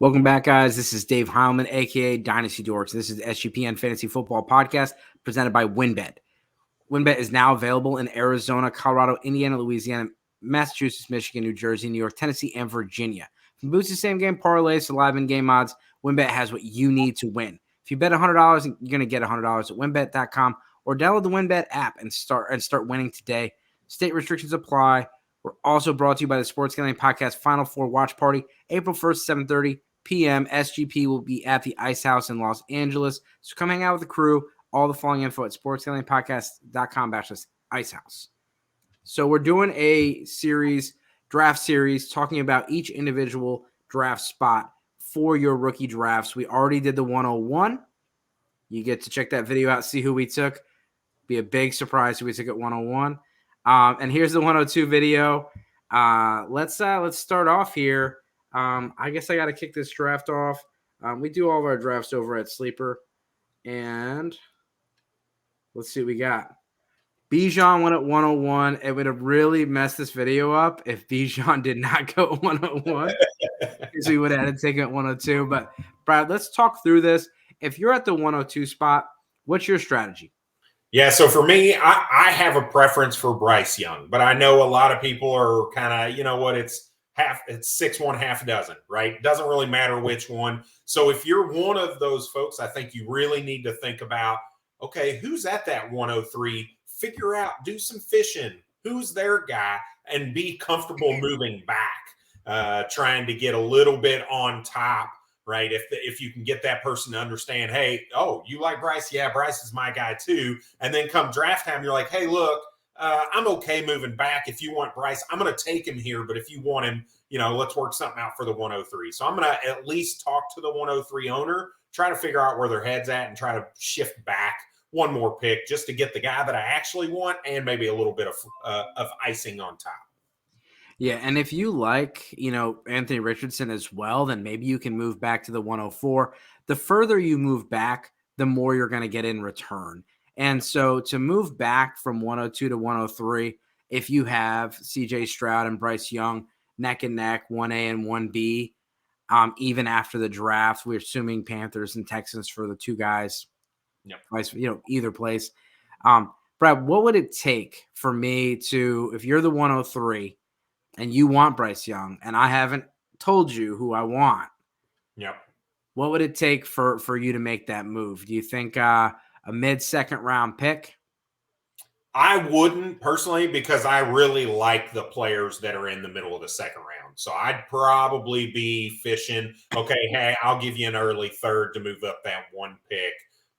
Welcome back, guys. This is Dave Heilman, a.k.a. Dynasty Dorks. This is the SGPN Fantasy Football Podcast presented by WynnBET. WynnBET is now available in Arizona, Colorado, Indiana, Louisiana, Massachusetts, Michigan, New Jersey, New York, Tennessee, and Virginia. From boosted same-game parlays to live in-game odds, WynnBET has what you need to win. If you bet $100, you're going to get $100 at WynnBET.com or download the WynnBET app and start winning today. State restrictions apply. We're also brought to you by the Sports Gambling Podcast Final Four Watch Party, April 1st, 7:30 p.m. SGP will be at the Ice House in Los Angeles. So come hang out with the crew. All the following info at sportsgamblingpodcast.com/icehouse. So we're doing a draft series, talking about each individual draft spot for your rookie drafts. We already did the 101. You get to check that video out, see who we took. Be a big surprise who we took at 101. And here's the 102 video. Let's start off here. I guess I got to kick this draft off. We do all of our drafts over at Sleeper. And let's see what we got. Bijan went at 101. It would have really messed this video up if Bijan did not go at 101. Because we would have had to take it at 102. But, Brad, let's talk through this. If you're at the 102 spot, what's your strategy? Yeah, so for me, I have a preference for Bryce Young. But I know a lot of people are kind of, it's 6-1, half a dozen, right? Doesn't really matter which one. So if you're one of those folks, I think you really need to think about, okay, who's at that 103? Figure out, do some fishing. Who's their guy? And be comfortable moving back, trying to get a little bit on top, right? If you can get that person to understand, hey, oh, you like Bryce? Yeah, Bryce is my guy too. And then come draft time, you're like, hey, look, I'm okay moving back. If you want Bryce, I'm going to take him here. But if you want him, let's work something out for the 103. So I'm going to at least talk to the 103 owner, try to figure out where their head's at and try to shift back one more pick just to get the guy that I actually want and maybe a little bit of icing on top. Yeah, and if you like, Anthony Richardson as well, then maybe you can move back to the 104. The further you move back, the more you're going to get in return. And so to move back from 102 to 103, if you have CJ Stroud and Bryce Young neck and neck, 1A and 1B, even after the draft, we're assuming Panthers and Texans for the two guys, either place. Brad, what would it take for me to, if you're the 103 and you want Bryce Young and I haven't told you who I want, what would it take for you to make that move? Do you think a mid-second round pick? I wouldn't personally because I really like the players that are in the middle of the second round. So I'd probably be fishing. Okay, hey, I'll give you an early third to move up that one pick.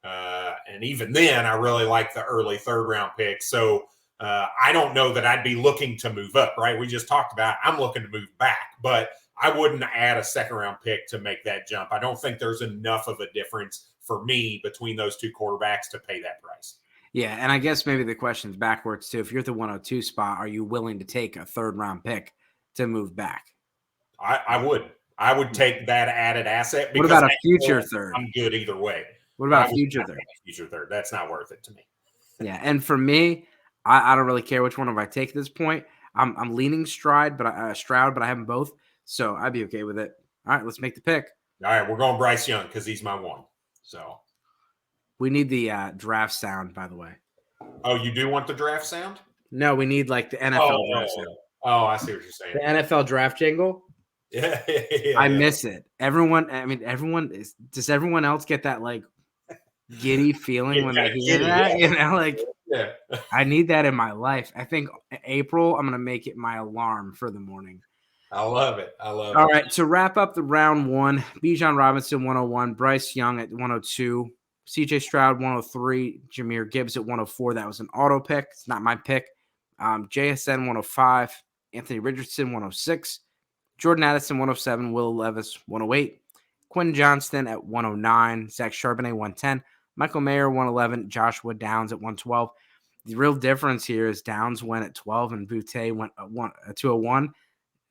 And even then, I really like the early third round pick. So I don't know that I'd be looking to move up, right? We just talked about I'm looking to move back, but I wouldn't add a second round pick to make that jump. I don't think there's enough of a difference for me between those two quarterbacks to pay that price. Yeah, and I guess maybe the question's backwards too. If you're at the 102 spot, are you willing to take a third round pick to move back? I would. I would take that added asset. What about a future third? I'm good either way. What about a future third? Future third. That's not worth it to me. Yeah, and for me, I don't really care which one of I take at this point. I'm leaning Stroud, but I have them both, so I'd be okay with it. All right, let's make the pick. All right, we're going Bryce Young because he's my one. So we need the draft sound, by the way. Oh, you do want the draft sound? No, we need like the NFL draft sound. Oh, I see what you're saying. The NFL draft jingle. Yeah, I miss it. Everyone does everyone else get that like giddy feeling when they hear that? Yeah. I need that in my life. I think April, I'm going to make it my alarm for the morning. I love it. All right, to wrap up the round one, Bijan Robinson, 101, Bryce Young at 102, CJ Stroud, 103, Jahmyr Gibbs at 104. That was an auto pick. It's not my pick. JSN, 105, Anthony Richardson, 106, Jordan Addison, 107, Will Levis, 108, Quentin Johnston at 109, Zach Charbonnet, 110, Michael Mayer, 111, Joshua Downs at 112. The real difference here is Downs went at 12 and Boutte went at 201.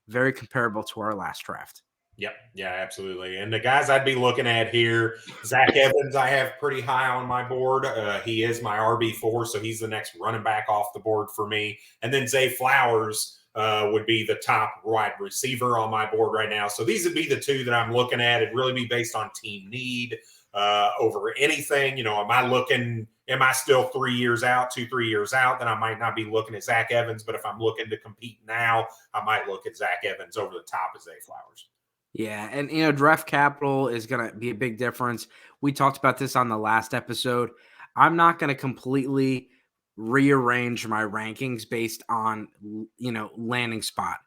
Very comparable to our last draft. Yep. Yeah, absolutely. And the guys I'd be looking at here, Zach Evans, I have pretty high on my board. He is my RB4, so he's the next running back off the board for me. And then Zay Flowers would be the top wide receiver on my board right now. So these would be the two that I'm looking at. It'd really be based on team need over anything. Am I still 3 years out, 2-3 years out? Then I might not be looking at Zach Evans. But if I'm looking to compete now, I might look at Zach Evans over the top of Zay Flowers. Yeah, and draft capital is going to be a big difference. We talked about this on the last episode. I'm not going to completely rearrange my rankings based on landing spot.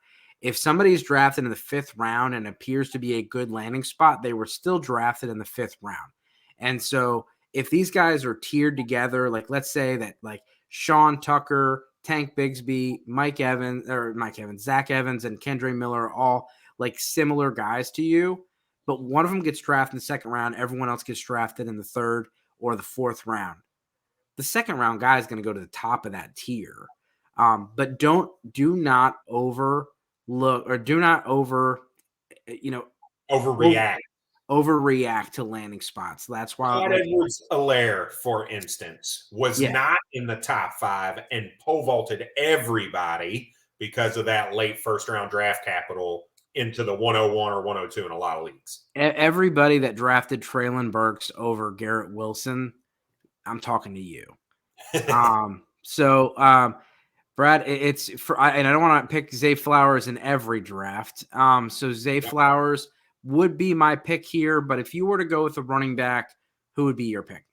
If somebody's drafted in the 5th round and appears to be a good landing spot, they were still drafted in the 5th round. And so if these guys are tiered together, like let's say that like Sean Tucker, Tank Bigsby, Zach Evans, and Kendre Miller are all like similar guys to you, but one of them gets drafted in the 2nd round, everyone else gets drafted in the 3rd or the 4th round. The 2nd round guy is going to go to the top of that tier. But do not overreact to landing spots. That's why Clyde Edwards-Helaire, for instance, was not in the top 5 and pole vaulted everybody because of that late 1st round draft capital into the 101 or 102 in a lot of leagues. Everybody that drafted Traylon Burks over Garrett Wilson, I'm talking to you. Brad, and I don't want to pick Zay Flowers in every draft. So Zay Flowers would be my pick here, but if you were to go with a running back, who would be your pick?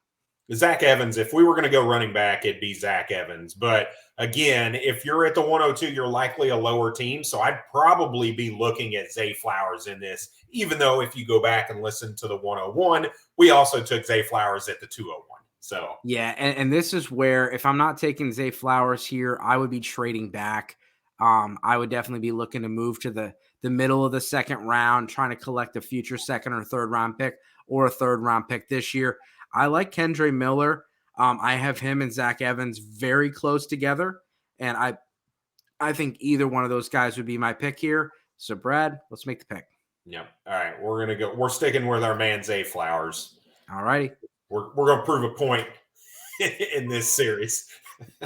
Zach Evans. If we were going to go running back, it'd be Zach Evans. But again, if you're at the 102, you're likely a lower team. So I'd probably be looking at Zay Flowers in this, even though if you go back and listen to the 101, we also took Zay Flowers at the 201. So yeah, and this is where if I'm not taking Zay Flowers here, I would be trading back. I would definitely be looking to move to the middle of the 2nd round, trying to collect a future 2nd or 3rd round pick or a 3rd round pick this year. I like Kendre Miller. I have him and Zach Evans very close together, and I think either one of those guys would be my pick here. So, Brad, let's make the pick. Yep. All right, we're gonna go. We're sticking with our man Zay Flowers. All righty. We're gonna prove a point in this series.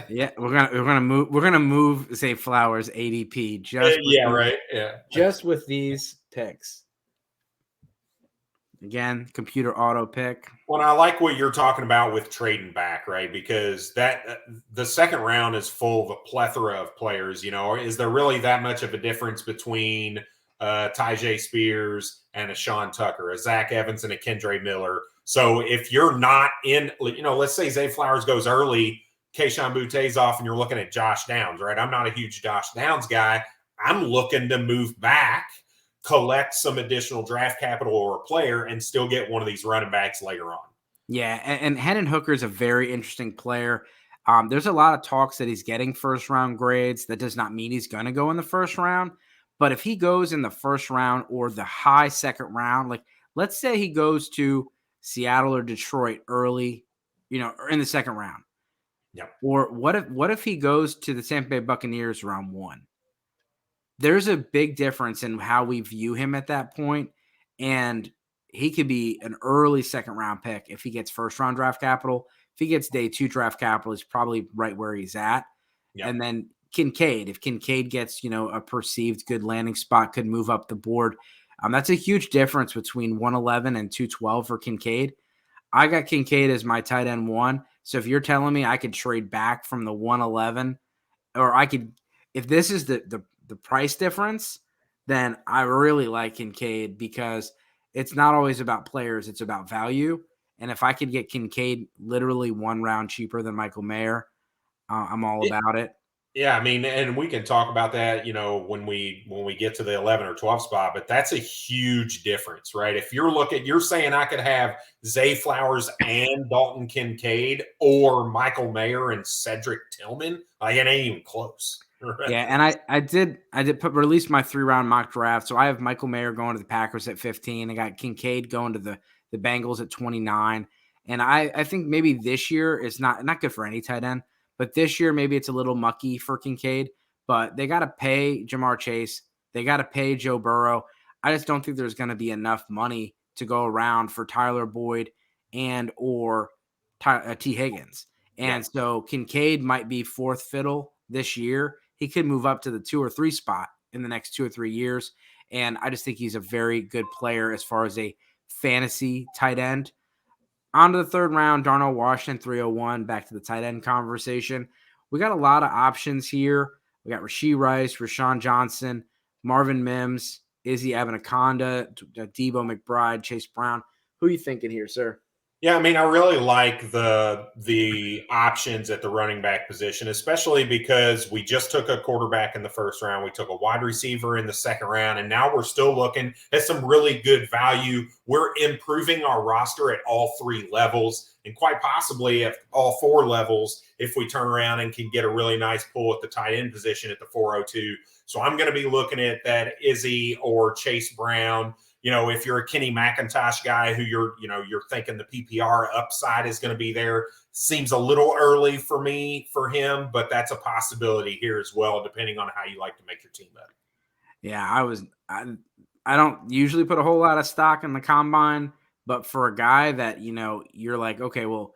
Yeah, we're gonna move Zay Flowers ADP just with these picks. Again, computer auto pick. Well, I like what you're talking about with trading back, right? Because the 2nd round is full of a plethora of players. Is there really that much of a difference between Tyjae Spears and a Sean Tucker, a Zach Evans and a Kendre Miller? So if you're not in, let's say Zay Flowers goes early, Kayshon Boutte's off, and you're looking at Josh Downs, right? I'm not a huge Josh Downs guy. I'm looking to move back, collect some additional draft capital or a player, and still get one of these running backs later on. Yeah, and Hendon Hooker is a very interesting player. There's a lot of talks that he's getting 1st round grades. That does not mean he's going to go in the 1st round. But if he goes in the 1st round or the high 2nd round, like let's say he goes to Seattle or Detroit early, or in the 2nd round. Yep. Or what if he goes to the Tampa Bay Buccaneers round 1? There's a big difference in how we view him at that point, and he could be an early 2nd round pick if he gets 1st round draft capital. If he gets day 2 draft capital, he's probably right where he's at. Yep. And then Kincaid, if Kincaid gets a perceived good landing spot, could move up the board. That's a huge difference between 111 and 212 for Kincaid. I got Kincaid as my tight end 1. So if you're telling me I could trade back from the 111, or I could, if this is the price difference, then I really like Kincaid because it's not always about players, it's about value. And if I could get Kincaid literally 1 round cheaper than Michael Mayer, I'm all about it. Yeah, I mean, and we can talk about that, when we get to the 11 or 12 spot, but that's a huge difference, right? If you're saying I could have Zay Flowers and Dalton Kincaid or Michael Mayer and Cedric Tillman, like it ain't even close. Right? Yeah, and I did release my 3-round mock draft. So I have Michael Mayer going to the Packers at 15. I got Kincaid going to the Bengals at 29. And I think maybe this year is not good for any tight end. But this year, maybe it's a little mucky for Kincaid. But they got to pay Jamar Chase. They got to pay Joe Burrow. I just don't think there's going to be enough money to go around for Tyler Boyd and or T. Higgins. And so Kincaid might be fourth fiddle this year. He could move up to the 2 or 3 spot in the next 2 or 3 years. And I just think he's a very good player as far as a fantasy tight end. On to the third round, Darnell Washington, 301, back to the tight end conversation. We got a lot of options here. We got Rashee Rice, Rashawn Johnson, Marvin Mims, Izzy Abinaconda, Debo McBride, Chase Brown. Who are you thinking here, sir? Yeah, I mean, I really like the options at the running back position, especially because we just took a quarterback in the first round. We took a wide receiver in the second round, and now we're still looking at some really good value. We're improving our roster at all 3 levels, and quite possibly at all 4 levels if we turn around and can get a really nice pull at the tight end position at the 402. So I'm going to be looking at that Izzy or Chase Brown. If you're a Kenny McIntosh guy who you're thinking the PPR upside is going to be there, seems a little early for him, but that's a possibility here as well, depending on how you like to make your team better. Yeah, I don't usually put a whole lot of stock in the combine, but for a guy that, you're like, okay, well,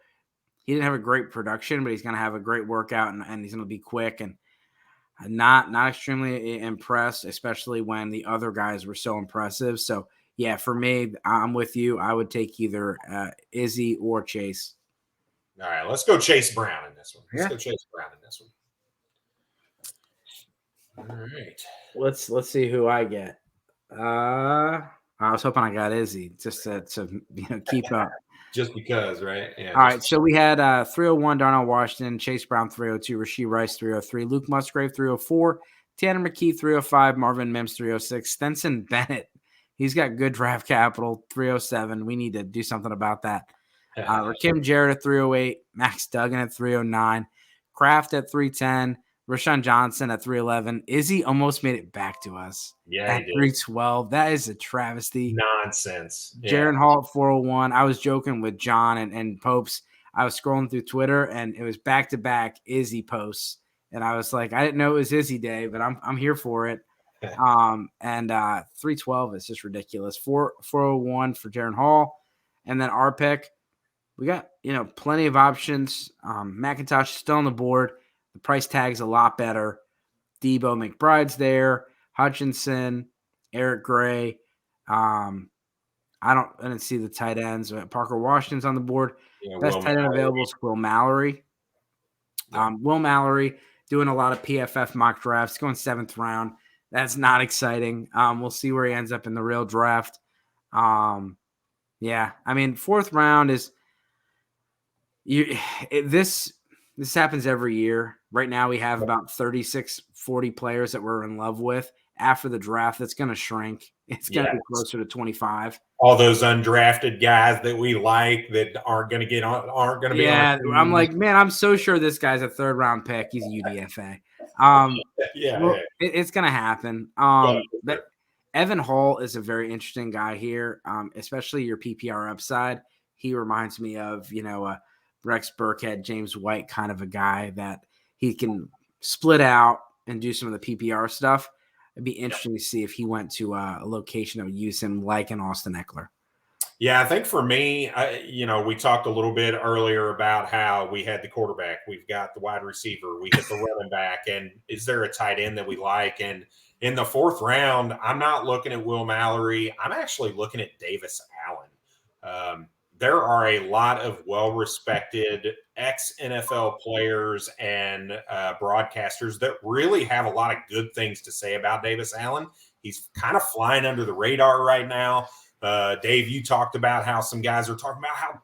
he didn't have a great production, but he's going to have a great workout and he's going to be quick, and not extremely impressed, especially when the other guys were so impressive. So yeah, for me, I'm with you. I would take either Izzy or Chase. All right, let's go Chase Brown in this one. Let's go Chase Brown in this one. All right. Let's see who I get. I was hoping I got Izzy just to keep up. Just because, right? Yeah. All right, so we had 301 Darnell Washington, Chase Brown 302, Rashee Rice 303, Luke Musgrave 304, Tanner McKee 305, Marvin Mims 306, Stenson Bennett. He's got good draft capital, 307. We need to do something about that. Rakim Jarrett at 308, Max Duggan at 309, Kraft at 310, Rashawn Johnson at 311. Izzy almost made it back to us. Yeah, at 312. That is a travesty. Nonsense. Jaron Hall at 401. I was joking with John and Popes. I was scrolling through Twitter and it was back-to-back Izzy posts. And I was like, I didn't know it was Izzy Day, but I'm here for it. 312 is just ridiculous. 401 for Jaron Hall. And then our pick, we got, plenty of options. McIntosh is still on the board. The price tag's a lot better. Debo McBride's there. Hutchinson, Eric Gray. I didn't see the tight ends. Parker Washington's on the board. Best tight end available is Will Mallory. Will Mallory doing a lot of PFF mock drafts, going 7th round. That's not exciting. We'll see where he ends up in the real draft. 4th round is this happens every year. Right now we have about 36, 40 players that we're in love with. After the draft, that's going to shrink. It's going to be closer to 25. All those undrafted guys that we like that aren't going to be on. Yeah, I'm like, man, I'm so sure this guy's a 3rd round pick. He's a UDFA. It's going to happen. But Evan Hall is a very interesting guy here, especially your PPR upside. He reminds me of, Rex Burkhead, James White kind of a guy that he can split out and do some of the PPR stuff. It'd be interesting to see if he went to a location that would use him like an Austin Eckler. Yeah, I think for me, we talked a little bit earlier about how we had the quarterback, we've got the wide receiver, we hit the running back, and is there a tight end that we like? And in the 4th round, I'm not looking at Will Mallory. I'm actually looking at Davis Allen. There are a lot of well-respected ex-NFL players and broadcasters that really have a lot of good things to say about Davis Allen. He's kind of flying under the radar right now. Dave, you talked about how some guys are talking about how,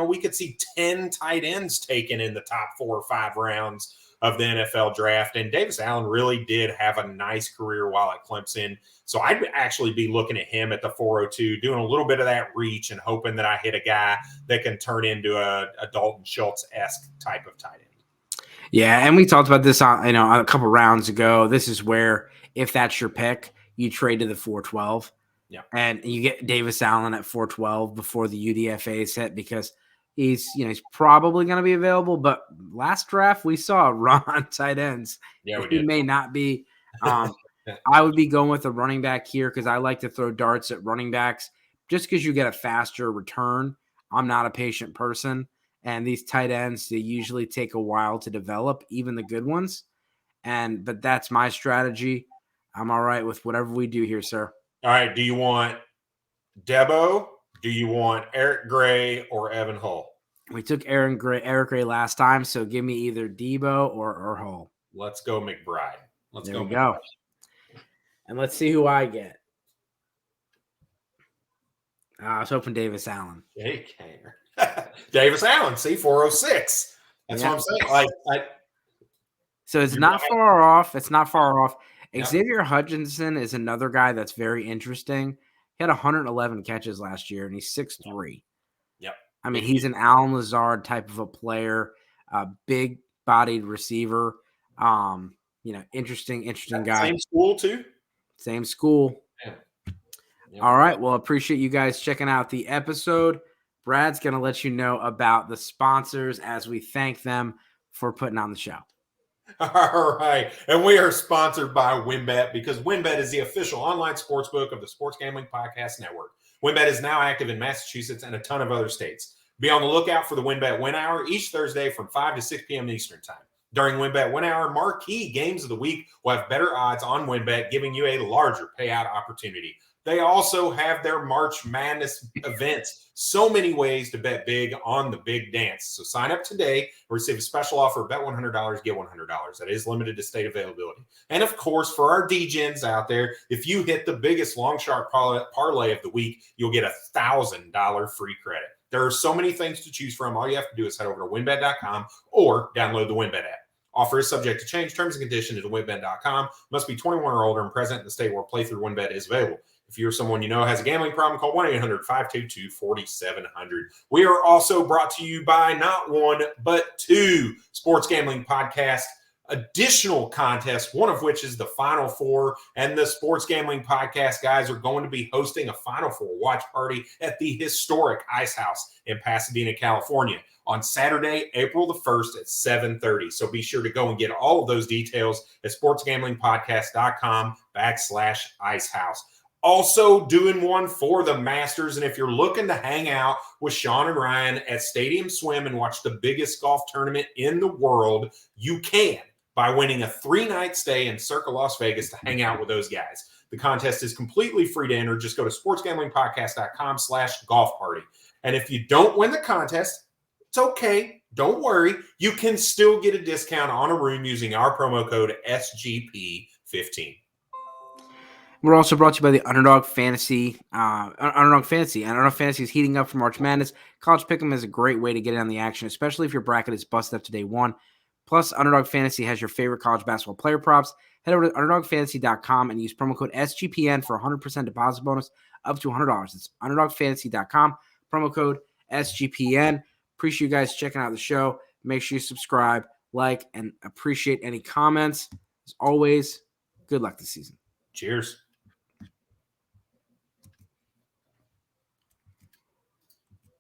we could see 10 tight ends taken in the top 4 or 5 rounds of the NFL draft. And Davis Allen really did have a nice career while at Clemson. So I'd actually be looking at him at the 402, doing a little bit of that reach and hoping that I hit a guy that can turn into a Dalton Schultz-esque type of tight end. Yeah, and we talked about this on a couple rounds ago. This is where, if that's your pick, you trade to the 412. Yeah. And you get Davis Allen at 412 before the UDFAs hit because he's probably going to be available. But last draft, we saw a run on tight ends. Yeah, we he did. may not be. I would be going with a running back here because I like to throw darts at running backs just because you get a faster return. I'm not a patient person, and these tight ends, they usually take a while to develop, even the good ones. But that's my strategy. I'm all right with whatever we do here, sir. All right. Do you want Debo? Do you want Eric Gray or Evan Hull? We took Eric Gray last time, so give me either Debo or Hull. Let's go McBride. There we go. And let's see who I get. I was hoping Davis Allen. Davis Allen, see, 406. That's what I'm saying. So it's not far off. It's not far off. Yep. Xavier Hutchinson is another guy that's very interesting. He had 111 catches last year, and he's 6'3". Yep. I mean, he's an Allen Lazard type of a player, big-bodied receiver. Interesting guy. Same school, too? Same school. Yeah. Yep. All right. Well, appreciate you guys checking out the episode. Brad's going to let you know about the sponsors as we thank them for putting on the show. All right. And we are sponsored by WynnBET because WynnBET is the official online sportsbook of the Sports Gambling Podcast Network. WynnBET is now active in Massachusetts and a ton of other states. Be on the lookout for the WynnBET Win Hour each Thursday from 5 to 6 p.m. Eastern Time. During WynnBET Win Hour, marquee games of the week will have better odds on WynnBET, giving you a larger payout opportunity. They also have their March Madness events. So many ways to bet big on the big dance. So sign up today and receive a special offer. Bet $100, get $100. That is limited to state availability. And of course, for our DGens out there, if you hit the biggest long shot parlay of the week, you'll get $1,000 free credit. There are so many things to choose from. All you have to do is head over to wynnbet.com or download the WynnBET app. Offer is subject to change. Terms and conditions at wynnbet.com. Must be 21 or older and present in the state where playthrough WynnBET is available. If you're someone you know has a gambling problem, call 1-800-522-4700. We are also brought to you by not one, but two Sports Gambling Podcast additional contests, one of which is the Final Four. And the Sports Gambling Podcast guys are going to be hosting a Final Four watch party at the historic Ice House in Pasadena, California on Saturday, April the 1st at 7:30. So be sure to go and get all of those details at sportsgamblingpodcast.com/icehouse. Also doing one for the Masters. And if you're looking to hang out with Sean and Ryan at Stadium Swim and watch the biggest golf tournament in the world, you can by winning a 3-night stay in Circa Las Vegas to hang out with those guys. The contest is completely free to enter. Just go to sportsgamblingpodcast.com/golf party. And if you don't win the contest, it's okay. Don't worry. You can still get a discount on a room using our promo code SGP15. We're also brought to you by the Underdog Fantasy. Underdog Fantasy is heating up for March Madness. College Pick'em is a great way to get in on the action, especially if your bracket is busted up to day one. Plus, Underdog Fantasy has your favorite college basketball player props. Head over to UnderdogFantasy.com and use promo code SGPN for a 100% deposit bonus up to $100. It's UnderdogFantasy.com, promo code SGPN. Appreciate you guys checking out the show. Make sure you subscribe, like, and appreciate any comments. As always, good luck this season. Cheers.